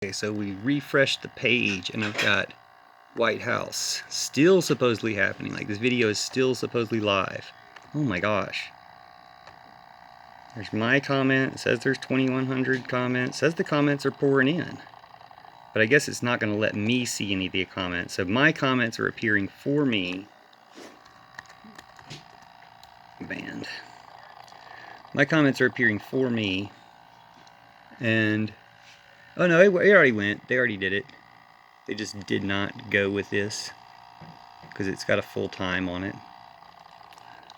Okay, so we refreshed the page and I've got White House still supposedly happening. Like, this video is still supposedly live. Oh my gosh. There's my comment. It says there's 2,100 comments. It says the comments are pouring in. But I guess it's not going to let me see any of the comments. So my comments are appearing for me. Banned. My comments are appearing for me. And oh no, it already went. They already did it. They just did not go with this because it's got a full time on it.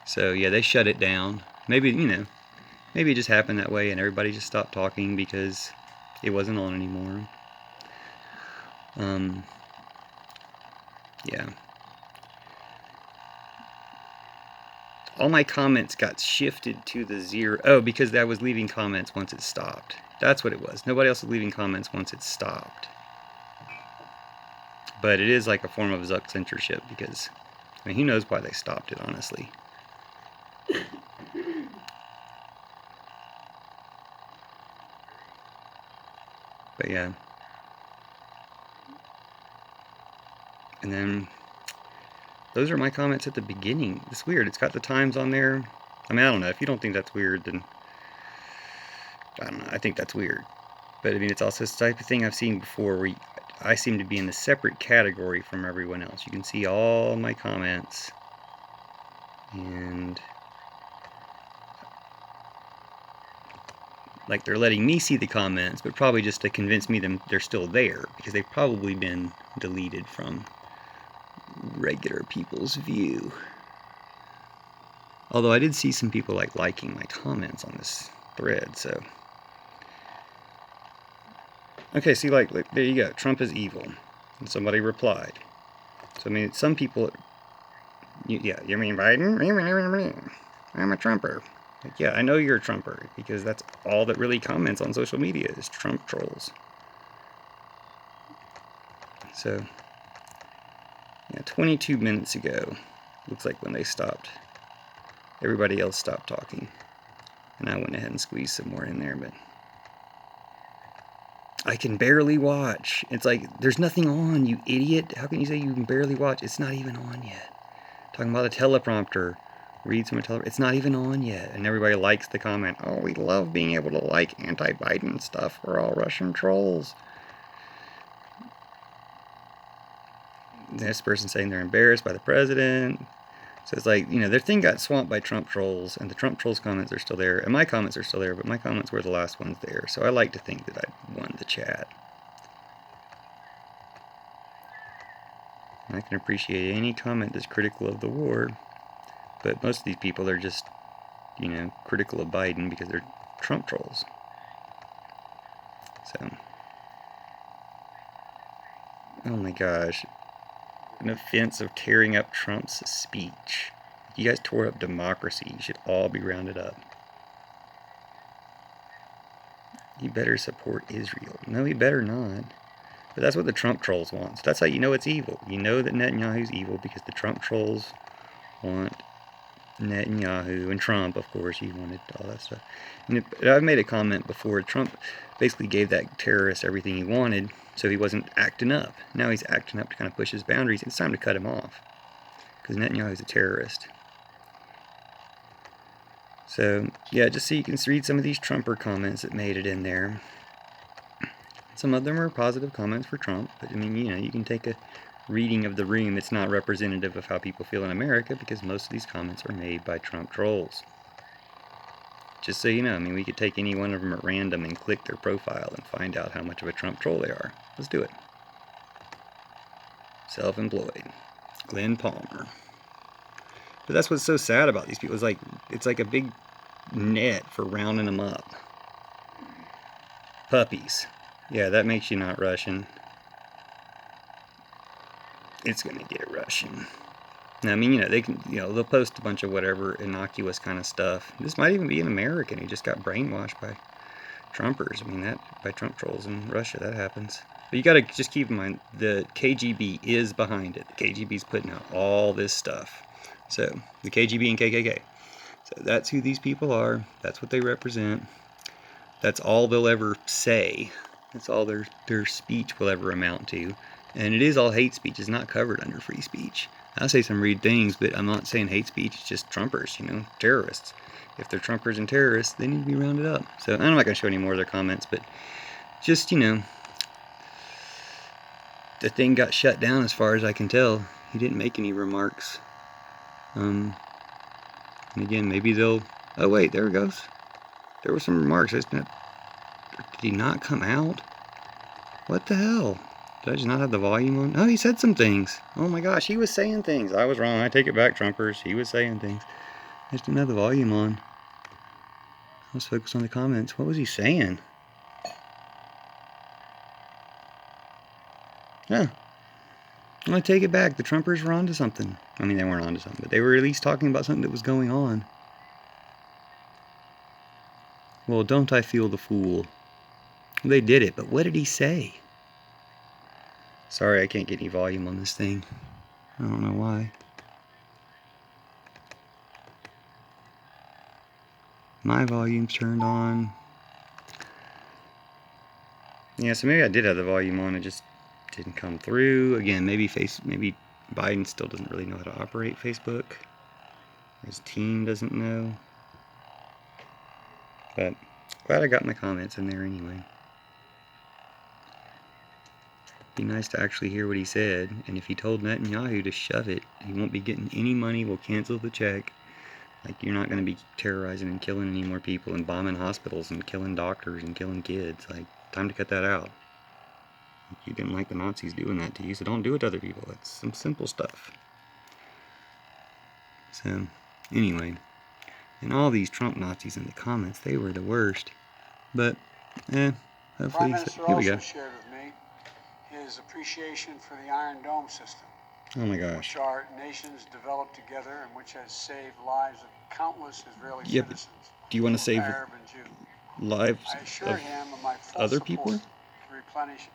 So yeah, they shut it down. Maybe, you know, maybe it just happened that way and everybody just stopped talking because it wasn't on anymore. Yeah. All my comments got shifted to the 0. Oh, because I was leaving comments once it stopped. That's what it was. Nobody else was leaving comments once it stopped. But it is like a form of Zuck censorship because, I mean, who knows why they stopped it, honestly. But yeah. And then those are my comments at the beginning. It's weird. It's got the times on there. I mean, I don't know. If you don't think that's weird, then I don't know. I think that's weird. But I mean, it's also this type of thing I've seen before where I seem to be in a separate category from everyone else. You can see all my comments. And like, they're letting me see the comments, but probably just to convince me they're still there, because they've probably been deleted from regular people's view. Although I did see some people liking my comments on this thread, so. Okay, see, like there you go. Trump is evil. And somebody replied. So, I mean, some people, yeah, you mean Biden? I'm a Trumper. Like, yeah, I know you're a Trumper, because that's all that really comments on social media is Trump trolls. So, yeah, 22 minutes ago, looks like when they stopped. Everybody else stopped talking. And I went ahead and squeezed some more in there, but I can barely watch. It's like, there's nothing on, you idiot. How can you say you can barely watch? It's not even on yet. Talking about a teleprompter. Read from a teleprompter. It's not even on yet. And everybody likes the comment, oh, we love being able to like anti-Biden stuff. We're all Russian trolls. This person saying they're embarrassed by the president. So it's like, you know, their thing got swamped by Trump trolls, and the Trump trolls comments are still there, and my comments are still there, but my comments were the last ones there. So I like to think that I won the chat. I can appreciate any comment that's critical of the war, but most of these people are just, you know, critical of Biden because they're Trump trolls. So, oh my gosh, an offense of tearing up Trump's speech. You guys tore up democracy. You should all be rounded up. He better support Israel. No, he better not. But that's what the Trump trolls want. So that's how you know it's evil. You know that Netanyahu's evil because the Trump trolls want Netanyahu, and Trump, of course, he wanted all that stuff. And I've made a comment before. Trump basically gave that terrorist everything he wanted, so he wasn't acting up. Now he's acting up to kind of push his boundaries. It's time to cut him off because Netanyahu's a terrorist. So, yeah, just so you can read some of these Trumper comments that made it in there. Some of them are positive comments for Trump, but I mean, you know, you can take a reading of the room. It's not representative of how people feel in America because most of these comments are made by Trump trolls. Just so you know, I mean, we could take any one of them at random and click their profile and find out how much of a Trump troll they are. Let's do it. Self-employed. Glenn Palmer. But that's what's so sad about these people. It's like a big net for rounding them up. Puppies. Yeah, that makes you not Russian. It's gonna get Russian. Now, I mean, you know, they can, you know, they'll post a bunch of whatever innocuous kind of stuff. This might even be an American who just got brainwashed by Trumpers. I mean, that by Trump trolls in Russia, that happens. But you gotta just keep in mind, the KGB is behind it. The KGB's putting out all this stuff. So, the KGB and KKK. So that's who these people are. That's what they represent. That's all they'll ever say. That's all their speech will ever amount to. And it is all hate speech. It's not covered under free speech. I say some rude things, but I'm not saying hate speech. It's just Trumpers, terrorists. If they're Trumpers and terrorists, they need to be rounded up. So I'm not going to show any more of their comments, but just, the thing got shut down as far as I can tell. He didn't make any remarks. And again, maybe they'll... Oh, wait, there it goes. There were some remarks. Did he not come out? What the hell? Did I just not have the volume on? Oh, he said some things. Oh my gosh, he was saying things. I was wrong. I take it back, Trumpers. He was saying things. I just didn't have the volume on. Let's focus on the comments. What was he saying? Yeah. I'm going to take it back. The Trumpers were onto something. I mean, they weren't onto something, but they were at least talking about something that was going on. Well, don't I feel the fool? They did it, but what did he say? Sorry, I can't get any volume on this thing. I don't know why. My volume's turned on. Yeah, so maybe I did have the volume on, it just didn't come through. Again, maybe Biden still doesn't really know how to operate Facebook. His team doesn't know. But glad I got my comments in there anyway. Be nice to actually hear what he said, and if he told Netanyahu to shove it, he won't be getting any money, we'll cancel the check. Like, you're not going to be terrorizing and killing any more people and bombing hospitals and killing doctors and killing kids. Like, time to cut that out. You didn't like the Nazis doing that to you, so don't do it to other people. It's some simple stuff. So, anyway, and all these Trump Nazis in the comments, they were the worst. But, hopefully, here we go. Shared with me his appreciation for the Iron Dome system. Oh my gosh. Which our nations developed together and which has saved lives of countless Israeli citizens. Do you want to save Arab and Jew. lives I assured him of my full other support people? to replenish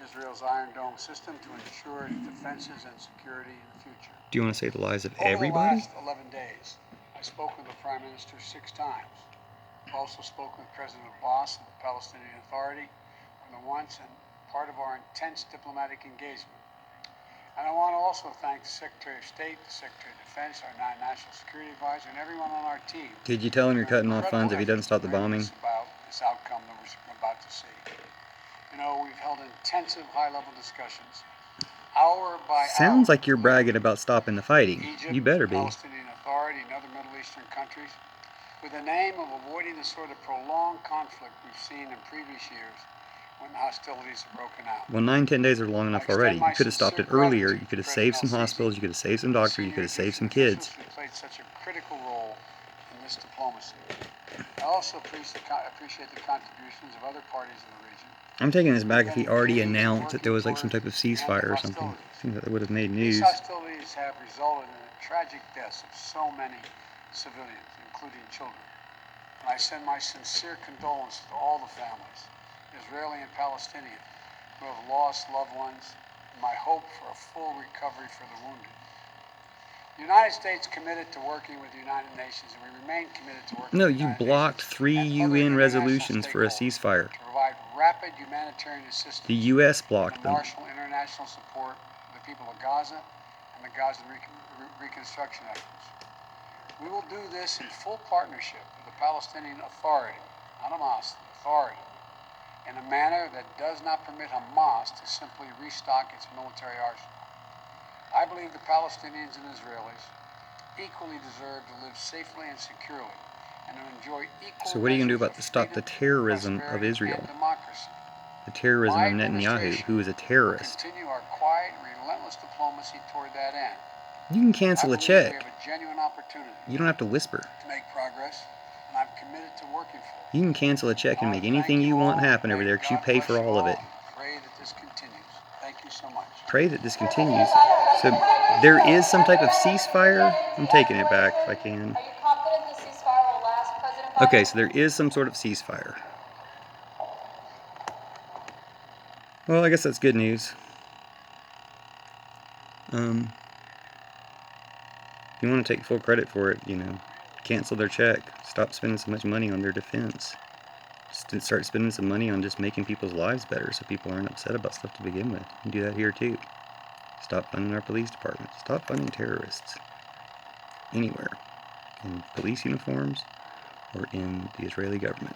Israel's Iron Dome system to ensure its defenses and security in the future. Do you want to save the lives of Over everybody? the last 11 days, I spoke with the Prime Minister 6 times. I also spoke with President Abbas of the Palestinian Authority more than once, and part of our intense diplomatic engagement. And I want to also thank the Secretary of State, the Secretary of Defense, our National Security Advisor, and everyone on our team. Did you tell him you're cutting off funds if he doesn't stop the bombing? About this outcome that we're about to see. We've held intensive high-level discussions, hour by hour. Sounds like you're bragging about stopping the fighting. Egypt, You better be. the Palestinian Authority, and other Middle Eastern countries, with the name of avoiding the sort of prolonged conflict we've seen in previous years when hostilities have broken out. Well, 9-10 days are long enough already. You could have stopped it earlier. You could have saved some hospitals. You could have saved some doctors. You could have saved some kids. Who played such a critical role in this diplomacy. I also appreciate the contributions of other parties in the region. I'm taking this back if he already announced that there was like some type of ceasefire or something. Seems like it would have made news. These hostilities have resulted in the tragic deaths of so many civilians, including children. And I send my sincere condolences to all the families, Israeli and Palestinian, who have lost loved ones, and my hope for a full recovery for the wounded. The United States committed to working with the United Nations, and we remain committed to working with the United Nations. No, you blocked 3 UN resolutions for a ceasefire. To provide rapid humanitarian assistance. The U.S. blocked them. Marshal international support for the people of Gaza and the Gaza reconstruction efforts. We will do this in full partnership with the Palestinian Authority, not Hamas, the Authority, in a manner that does not permit Hamas to simply restock its military arsenal. I believe the Palestinians and Israelis equally deserve to live safely and securely and to enjoy equal. So what are you going to do about stop the terrorism of Israel? The terrorism of Netanyahu, who is a terrorist. Continue our quiet, relentless diplomacy toward that end. You can cancel a check. We have a genuine opportunity. You don't have to whisper. To make progress, and I'm committed to working for it. You can cancel a check and make anything you want happen over there because you pay for all of it. Pray that this continues. Thank you so much. Pray that this continues. So there is some type of ceasefire. I'm taking it back if I can. Are you confident the ceasefire will last, President Biden? Okay, so there is some sort of ceasefire. Well, I guess that's good news. You want to take full credit for it, cancel their check. Stop spending so much money on their defense. start spending some money on just making people's lives better so people aren't upset about stuff to begin with. You can do that here too. Stop funding our police department. Stop funding terrorists. Anywhere. In police uniforms or in the Israeli government.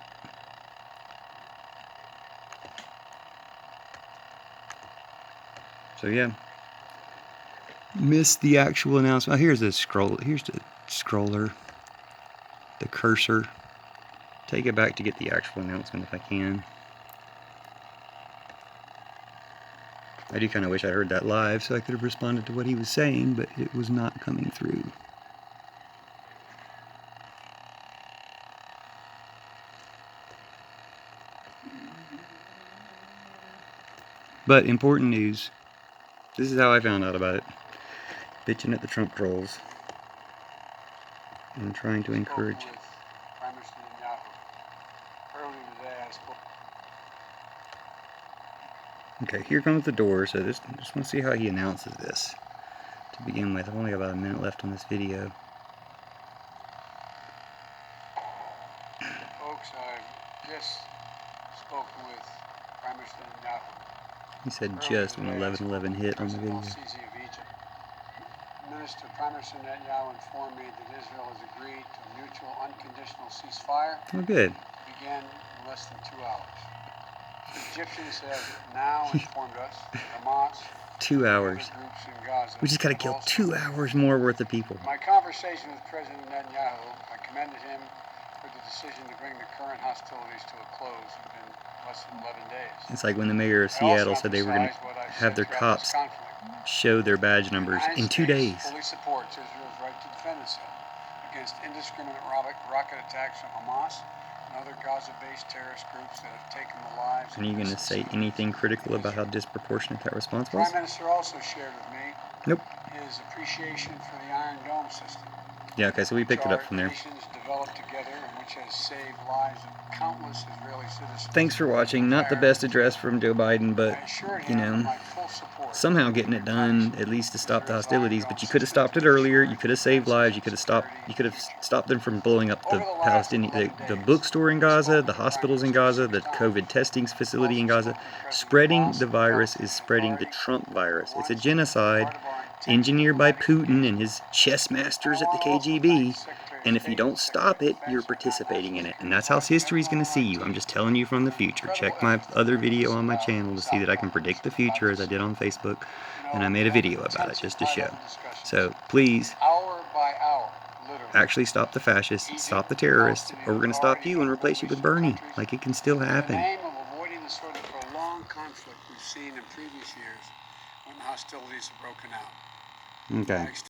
So yeah. Missed the actual announcement. Oh, here's the scroller. The cursor. Take it back to get the actual announcement if I can. I do kind of wish I heard that live so I could have responded to what he was saying, but it was not coming through. But important news. This is how I found out about it. Bitching at the Trump trolls and trying to encourage. Okay, here comes the door. So just want to see how he announces this to begin with. I've only got about a minute left on this video. Folks, I've just spoken with Prime Minister Netanyahu. He said just when 11:11 hit on the video. Prime Minister Netanyahu informed me that Israel has agreed to a mutual unconditional ceasefire. Oh, good. To begin in less than 2 hours. The Egyptians have now informed us that Hamas 2 hours. and other groups in Gaza We just got to kill 2 hours more worth of people. In my conversation with President Netanyahu, I commended him for the decision to bring the current hostilities to a close within less than 11 days. It's like when the mayor of Seattle said they were going to have their cops show their badge numbers in 2 days. Fully supports Israel's right to defend itself against indiscriminate rocket attacks from Hamas and other Gaza-based terrorist groups that have taken the lives. Are you going to say anything critical about how disproportionate that response was? Prime Minister also shared with me his appreciation for the Iron Dome system. Yeah, okay, so we picked it up from there. Developed together, which has saved lives of countless Israeli citizens. Thanks for watching. Not the best address from Joe Biden, but, you know, somehow getting it done, at least to stop the hostilities. But you could have stopped it earlier. You could have saved lives. You could have stopped them from blowing up the Palestinian, the bookstore in Gaza, the hospitals in Gaza, the COVID testing facility in Gaza. Spreading the virus is spreading the Trump virus. It's a genocide engineered by Putin and his chess masters at the KGB. And if you don't stop it, you're participating in it. And that's how history's going to see you. I'm just telling you from the future. Check my other video on my channel to see that I can predict the future, as I did on Facebook. And I made a video about it just to show. So please, actually stop the fascists, stop the terrorists, or we're going to stop you and replace you with Bernie. Like, it can still happen. In the name of avoiding the sort of prolonged conflict we've seen in previous years when hostilities have broken out. Okay.